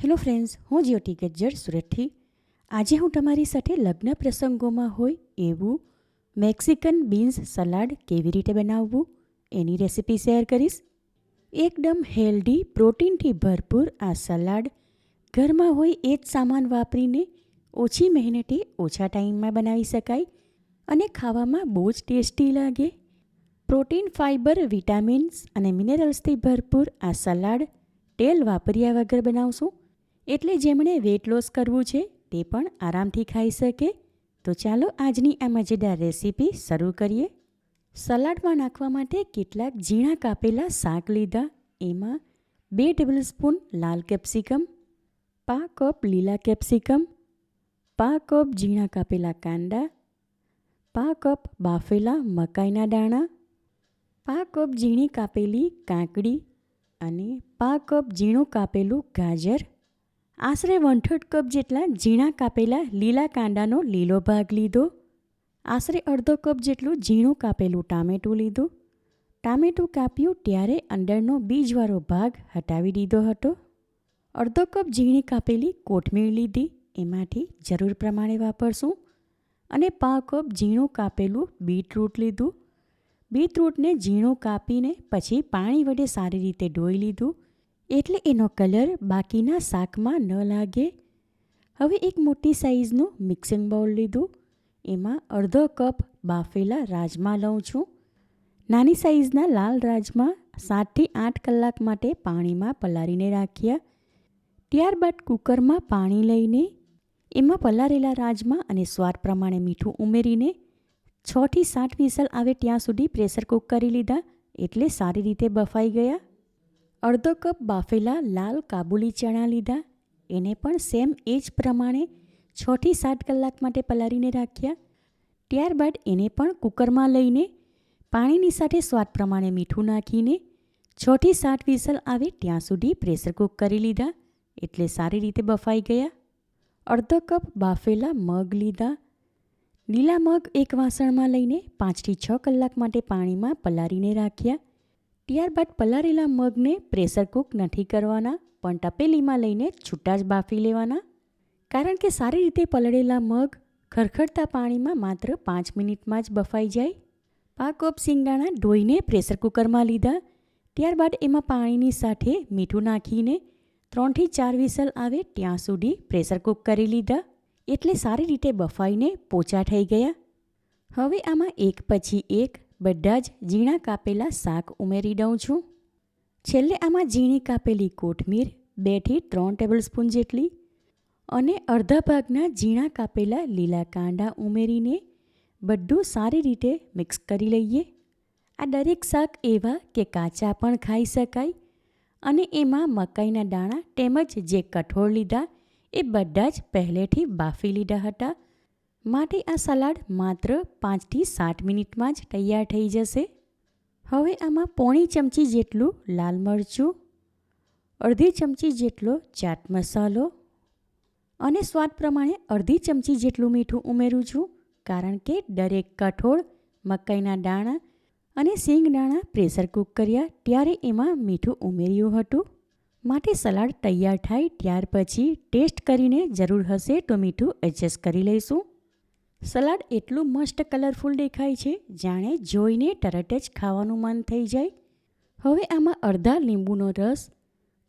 Hello friends, હું જ્યોતિ ગજ્જર સુરતથી. આજે હું તમારી સાથે લગ્ન પ્રસંગોમાં હોય એવું મેક્સિકન બીન્સ સલાડ કેવી રીતે બનાવવું એની રેસિપી શેર કરીશ. એકદમ હેલ્ધી, પ્રોટીનથી ભરપૂર આ સલાડ ઘરમાં હોય એ જ સામાન વાપરીને ઓછી મહેનતે ઓછા ટાઈમમાં બનાવી શકાય અને ખાવામાં બહુ જ ટેસ્ટી લાગે. પ્રોટીન, ફાઇબર, વિટામિન્સ અને મિનરલ્સથી ભરપૂર આ સલાડ તેલ વાપર્યા વગર બનાવશું, એટલે જેમણે વેટ લોસ કરવું છે તે પણ આરામથી ખાઈ શકે. તો ચાલો આજની આ મજેદાર રેસીપી શરૂ કરીએ. સલાડમાં નાખવા માટે કેટલાક ઝીણા કાપેલા શાક લીધા. એમાં 2 ટેબલસ્પૂન લાલ કેપ્સિકમ, 1/2 કપ લીલા કેપ્સિકમ, 1/2 કપ ઝીણા કાપેલા કાંદા, 1/2 કપ બાફેલા મકાઈના દાણા, 1/2 કપ ઝીણી કાપેલી કાકડી અને 1/2 કપ ઝીણું કાપેલું ગાજર. આશરે 1/3 કપ જેટલા ઝીણા કાપેલા લીલા કાંદાનો લીલો ભાગ લીધો. આશરે અડધો કપ જેટલું ઝીણું કાપેલું ટામેટું લીધું. ટામેટું કાપ્યું ત્યારે અંદરનો બીજવાળો ભાગ હટાવી દીધો હતો. અડધો કપ ઝીણી કાપેલી કોથમીર લીધી, એમાંથી જરૂર પ્રમાણે વાપરશું. અને 1/2 કપ ઝીણું કાપેલું બીટરૂટ લીધું. બીટરૂટને ઝીણું કાપીને પછી પાણી વડે સારી રીતે ધોઈ લીધું, એટલે એનો કલર બાકીના શાકમાં ન લાગે. હવે એક મોટી સાઈઝનું મિક્સિંગ બાઉલ લીધું. એમાં અડધો કપ બાફેલા રાજમા લઉં છું. નાની સાઈઝના લાલ રાજમા 7થી 8 કલાક માટે પાણીમાં પલાળીને રાખ્યા. ત્યારબાદ કુકરમાં પાણી લઈને એમાં પલાળેલા રાજમા અને સ્વાદ પ્રમાણે મીઠું ઉમેરીને 6થી 7 વિસલ આવે ત્યાં સુધી પ્રેશર કૂક કરી લીધા, એટલે સારી રીતે બફાઈ ગયા. અડધો કપ બાફેલા લાલ કાબુલી ચણા લીધા. એને પણ સેમ એ જ પ્રમાણે 6થી 7 કલાક માટે પલાળીને રાખ્યા. ત્યારબાદ એને પણ કુકરમાં લઈને પાણીની સાથે સ્વાદ પ્રમાણે મીઠું નાખીને 6થી 7 વિસલ આવે ત્યાં સુધી પ્રેશર કૂક કરી લીધા, એટલે સારી રીતે બફાઈ ગયા. અડધો કપ બાફેલા મગ લીધા. લીલા મગ એક વાસણમાં લઈને 5થી 6 કલાક માટે પાણીમાં પલાળીને રાખ્યા. ત્યારબાદ પલાળેલા મગને પ્રેશર કૂક નથી કરવાના, પણ તપેલીમાં લઈને છૂટા જ બાફી લેવાના. કારણ કે સારી રીતે પલળેલા મગ ખરખરતા પાણીમાં માત્ર 5 મિનિટમાં જ બફાઈ જાય. 1/2 કપ સિંગદાણા ધોઈને પ્રેશર કૂકરમાં લીધા. ત્યારબાદ એમાં પાણીની સાથે મીઠું નાખીને 3થી 4 વિસલ આવે ત્યાં સુધી પ્રેશર કૂક કરી લીધા, એટલે સારી રીતે બફાઈને પોચા થઈ ગયા. હવે આમાં એક પછી એક બધા જ ઝીણા કાપેલા શાક ઉમેરી દઉં છું. છેલ્લે આમાં ઝીણી કાપેલી કોથમીર 2થી 3 ટેબલસ્પૂન જેટલી અને અડધા ભાગના ઝીણા કાપેલા લીલા કાંદા ઉમેરીને બધું સારી રીતે મિક્સ કરી લઈએ. આ દરેક શાક એવા કે કાચા પણ ખાઈ શકાય અને એમાં મકાઈના દાણા તેમજ જે કઠોળ લીધા એ બધા જ પહેલેથી બાફી લીધા હતા, માટે આ સલાડ માત્ર 5થી 7 મિનિટમાં જ તૈયાર થઈ જશે. હવે આમાં પોણી ચમચી જેટલું લાલ મરચું, અડધી ચમચી જેટલો ચાટ મસાલો અને સ્વાદ પ્રમાણે અડધી ચમચી જેટલું મીઠું ઉમેરું છું, કારણ કે દરેક કઠોળ, મકાઈના દાણા અને સિંગદાણા પ્રેશર કૂક કર્યા ત્યારે એમાં મીઠું ઉમેર્યું હતું, માટે સલાડ તૈયાર થાય ત્યાર પછી ટેસ્ટ કરીને જરૂર હશે તો મીઠું એડજસ્ટ કરી લઈશું. સલાડ એટલું મસ્ત કલરફુલ દેખાય છે, જાણે જોઈને તરત જ ખાવાનું મન થઈ જાય. હવે આમાં અડધા લીંબુનો રસ,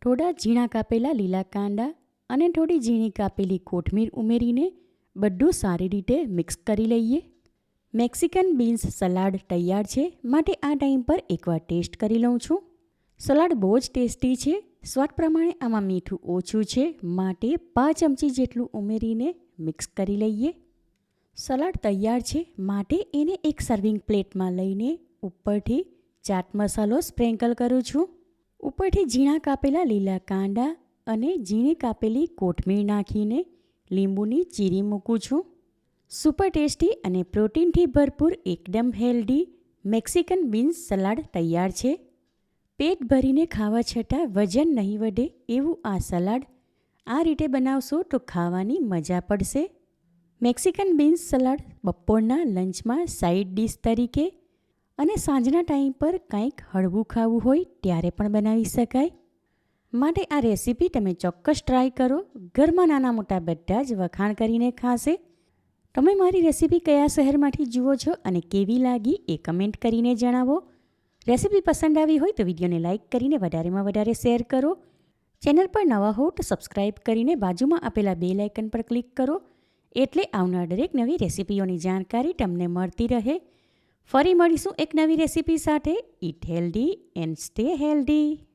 થોડા ઝીણા કાપેલા લીલા કાંદા અને થોડી ઝીણી કાપેલી કોથમીર ઉમેરીને બધું સારી રીતે મિક્સ કરી લઈએ. મેક્સિકન બીન્સ સલાડ તૈયાર છે, માટે આ ટાઈમ પર એકવાર ટેસ્ટ કરી લઉં છું. સલાડ બહુ જ ટેસ્ટી છે. સ્વાદ પ્રમાણે આમાં મીઠું ઓછું છે, માટે 5 ચમચી જેટલું ઉમેરીને મિક્સ કરી લઈએ. સલાડ તૈયાર છે, માટે એને એક સર્વિંગ પ્લેટમાં લઈને ઉપરથી ચાટ મસાલો સ્પ્રેન્કલ કરું છું. ઉપરથી ઝીણા કાપેલા લીલા કાંદા અને ઝીણી કાપેલી કોથમીર નાખીને લીંબુની ચીરી મૂકું છું. સુપર ટેસ્ટી અને પ્રોટીનથી ભરપૂર એકદમ હેલ્ધી મેક્સિકન બીન્સ સલાડ તૈયાર છે. પેટ ભરીને ખાવા છતાં વજન નહીં વધે એવું આ સલાડ આ રીતે બનાવશો તો ખાવાની મજા પડશે. મેક્સિકન બીન્સ સલાડ બપોરના લંચમાં સાઈડ ડિશ તરીકે અને સાંજના ટાઈમ પર કંઈક હળવું ખાવું હોય ત્યારે પણ બનાવી શકાય. માટે આ રેસીપી તમે ચોક્કસ ટ્રાય કરો. ઘરમાં નાના મોટા બધા જ વખાણ કરીને ખાશે. તમે મારી રેસીપી કયા શહેરમાંથી જુઓ છો અને કેવી લાગી એ કમેન્ટ કરીને જણાવો. રેસીપી પસંદ આવી હોય તો વિડીયોને લાઇક કરીને વધારેમાં વધારે શેર કરો. ચેનલ પર નવા હો તો સબસ્ક્રાઈબ કરીને બાજુમાં આપેલા બેલ આઇકન પર ક્લિક કરો, એટલે આવનાર દરેક નવી રેસીપીઓની જાણકારી તમને મળતી રહે. ફરી મળીશું એક નવી રેસીપી સાથે. Eat healthy and stay healthy.